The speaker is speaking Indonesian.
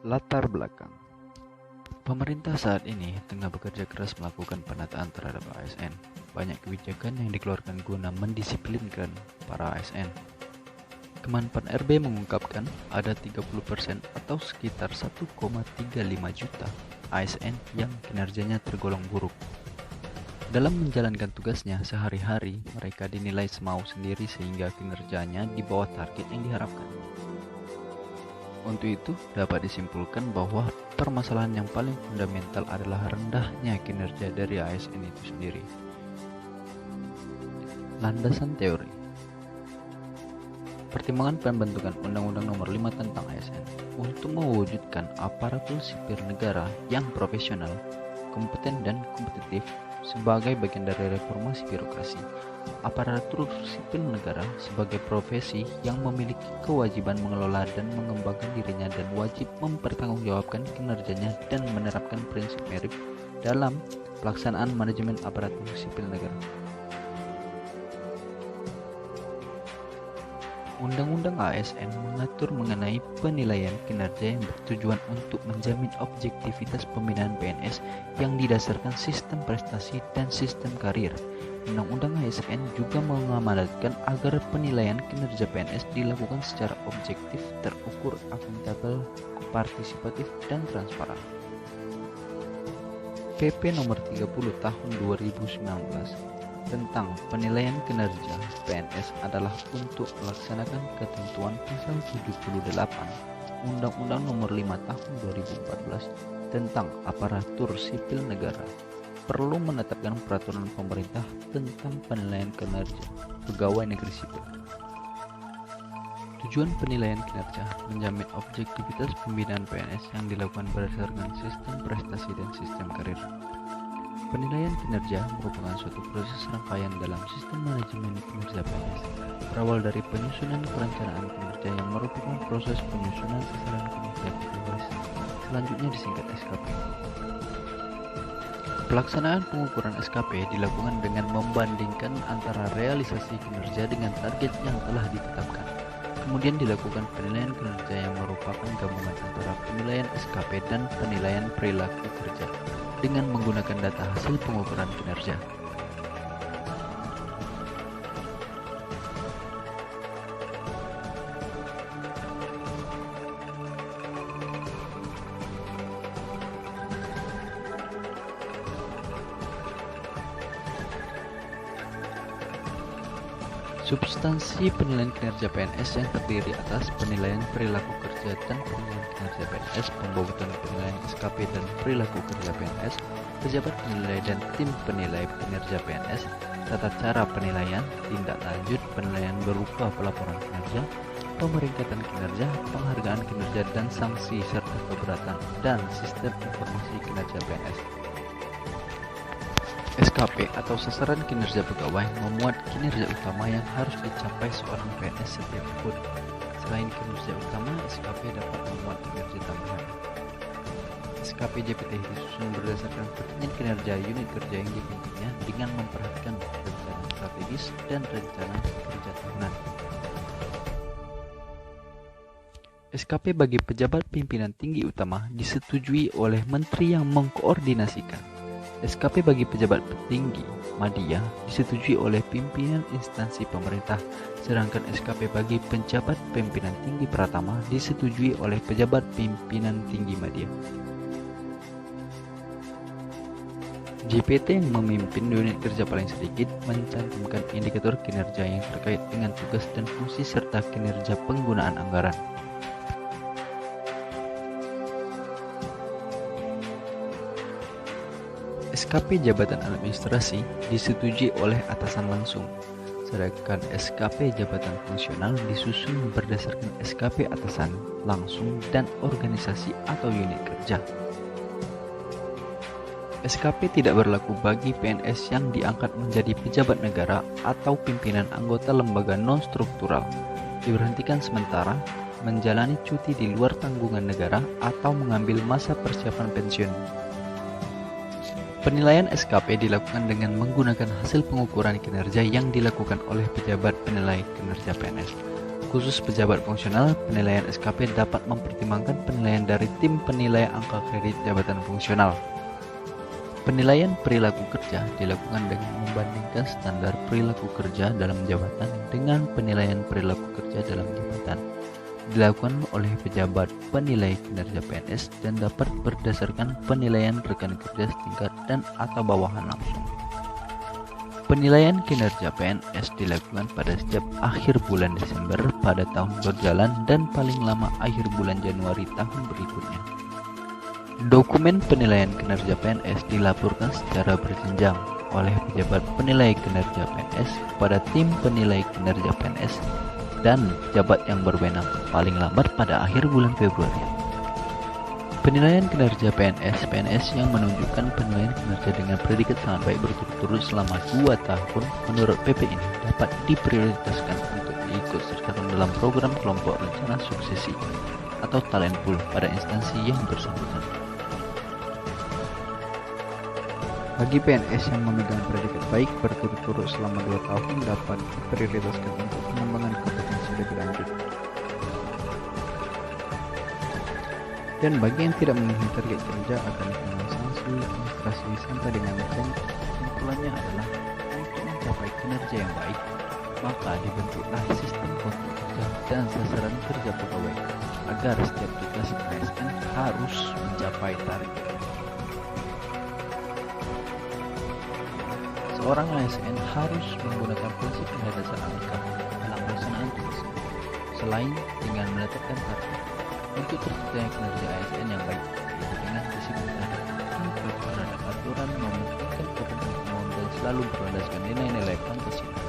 Latar belakang. Pemerintah saat ini tengah bekerja keras melakukan penataan terhadap ASN. Banyak kebijakan yang dikeluarkan guna mendisiplinkan para ASN. Kemenpan RB mengungkapkan ada 30% atau sekitar 1,35 juta ASN yang kinerjanya tergolong buruk. Dalam menjalankan tugasnya sehari-hari, mereka dinilai semau sendiri sehingga kinerjanya di bawah target yang diharapkan. Untuk itu, dapat disimpulkan bahwa permasalahan yang paling fundamental adalah rendahnya kinerja dari ASN itu sendiri. Landasan teori. Pertimbangan pembentukan Undang-Undang Nomor 5 tentang ASN untuk mewujudkan aparatur sipil negara yang profesional, kompeten dan kompetitif sebagai bagian dari reformasi birokrasi. Aparatur sipil negara sebagai profesi yang memiliki kewajiban mengelola dan mengembangkan dirinya dan wajib mempertanggungjawabkan kinerjanya dan menerapkan prinsip merit dalam pelaksanaan manajemen aparatur sipil negara. Undang-Undang ASN mengatur mengenai penilaian kinerja yang bertujuan untuk menjamin objektivitas pembinaan PNS yang didasarkan sistem prestasi dan sistem karir. Undang-Undang ASN juga mengamanatkan agar penilaian kinerja PNS dilakukan secara objektif, terukur, akuntabel, partisipatif, dan transparan. PP Nomor 30 Tahun 2019 tentang penilaian kinerja PNS adalah untuk melaksanakan ketentuan pasal 78 Undang-Undang Nomor 5 Tahun 2014 tentang aparatur sipil negara. Perlu menetapkan peraturan pemerintah tentang penilaian kinerja pegawai negeri sipil. Tujuan penilaian kinerja menjamin objektivitas pembinaan PNS yang dilakukan berdasarkan sistem prestasi dan sistem karir. Penilaian kinerja merupakan suatu proses rangkaian dalam sistem manajemen kinerja PNS, berawal dari penyusunan perencanaan kinerja yang merupakan proses penyusunan sasaran kinerja pegawai, selanjutnya disingkat SKP. Pelaksanaan pengukuran SKP dilakukan dengan membandingkan antara realisasi kinerja dengan target yang telah ditetapkan. Kemudian dilakukan penilaian kinerja yang merupakan gabungan antara penilaian SKP dan penilaian perilaku kerja dengan menggunakan data hasil pengukuran kinerja. Substansi penilaian kinerja PNS yang terdiri atas penilaian perilaku kerja dan penilaian kinerja PNS, pembuatan penilaian SKP dan perilaku kerja PNS, pejabat penilai dan tim penilai kinerja PNS, tata cara penilaian, tindak lanjut penilaian berupa pelaporan kinerja, pemeringkatan kinerja, penghargaan kinerja dan sanksi serta keberatan, dan sistem informasi kinerja PNS. SKP atau sasaran kinerja pegawai memuat kinerja utama yang harus dicapai seorang PNS setiap tahun. Selain kinerja utama, SKP dapat memuat kinerja tambahan. SKP JPT disusun berdasarkan pertanyaan kinerja unit kerja yang dipimpinnya dengan memperhatikan rencana strategis dan rencana kerja tahunan. SKP bagi pejabat pimpinan tinggi utama disetujui oleh menteri yang mengkoordinasikan. SKP bagi pejabat petinggi media disetujui oleh pimpinan instansi pemerintah, sedangkan SKP bagi pejabat pimpinan tinggi pratama disetujui oleh pejabat pimpinan tinggi media. JPT yang memimpin unit kerja paling sedikit mencantumkan indikator kinerja yang terkait dengan tugas dan fungsi serta kinerja penggunaan anggaran. SKP jabatan administrasi disetujui oleh atasan langsung, sedangkan SKP jabatan fungsional disusun berdasarkan SKP atasan langsung dan organisasi atau unit kerja. SKP tidak berlaku bagi PNS yang diangkat menjadi pejabat negara atau pimpinan anggota lembaga non-struktural, diberhentikan sementara, menjalani cuti di luar tanggungan negara atau mengambil masa persiapan pensiun. Penilaian SKP dilakukan dengan menggunakan hasil pengukuran kinerja yang dilakukan oleh pejabat penilai kinerja PNS. khusus pejabat fungsional, penilaian SKP dapat mempertimbangkan penilaian dari tim penilai angka kredit jabatan fungsional. Penilaian perilaku kerja dilakukan dengan membandingkan standar perilaku kerja dalam jabatan dengan penilaian perilaku kerja dalam jabatan. Dilakukan oleh pejabat penilai kinerja PNS dan dapat berdasarkan penilaian rekan kerja setingkat dan atau bawahan langsung. Penilaian kinerja PNS dilakukan pada setiap akhir bulan Desember pada tahun berjalan dan paling lama akhir bulan Januari tahun berikutnya. Dokumen penilaian kinerja PNS dilaporkan secara berjenjang oleh pejabat penilai kinerja PNS kepada tim penilai kinerja PNS dan pejabat yang berwenang paling lambat pada akhir bulan Februari. Penilaian kinerja PNS yang menunjukkan penilaian kinerja dengan predikat sangat baik berturut-turut selama 2 tahun menurut PP ini dapat diprioritaskan untuk diikut sertakan dalam program kelompok rencana suksesi atau talent pool pada instansi yang bersangkutan. Bagi PNS yang memegang predikat baik berturut-turut selama 2 tahun dapat diprioritaskan untuk pengembangan kompetensi lebih lanjut. Dan bagi yang tidak memenuhi target kerja akan dikenakan sanksi administrasi sampai dengan kesimpulannya adalah untuk mencapai kinerja yang baik maka dibentuklah sistem kontrak kerja dan sasaran kerja pegawai agar setiap tugas ASN harus mencapai target. Seorang ASN harus menggunakan prinsip nilai dasar angka dalam pelaksanaan tugas selain dengan menetapkan target. Untuk terciptanya kinerja ASN yang baik, yaitu dengan disiplin terhadap aturan memungkinkan kepentingan dan selalu berlandaskan nilai-nilai Pancasila.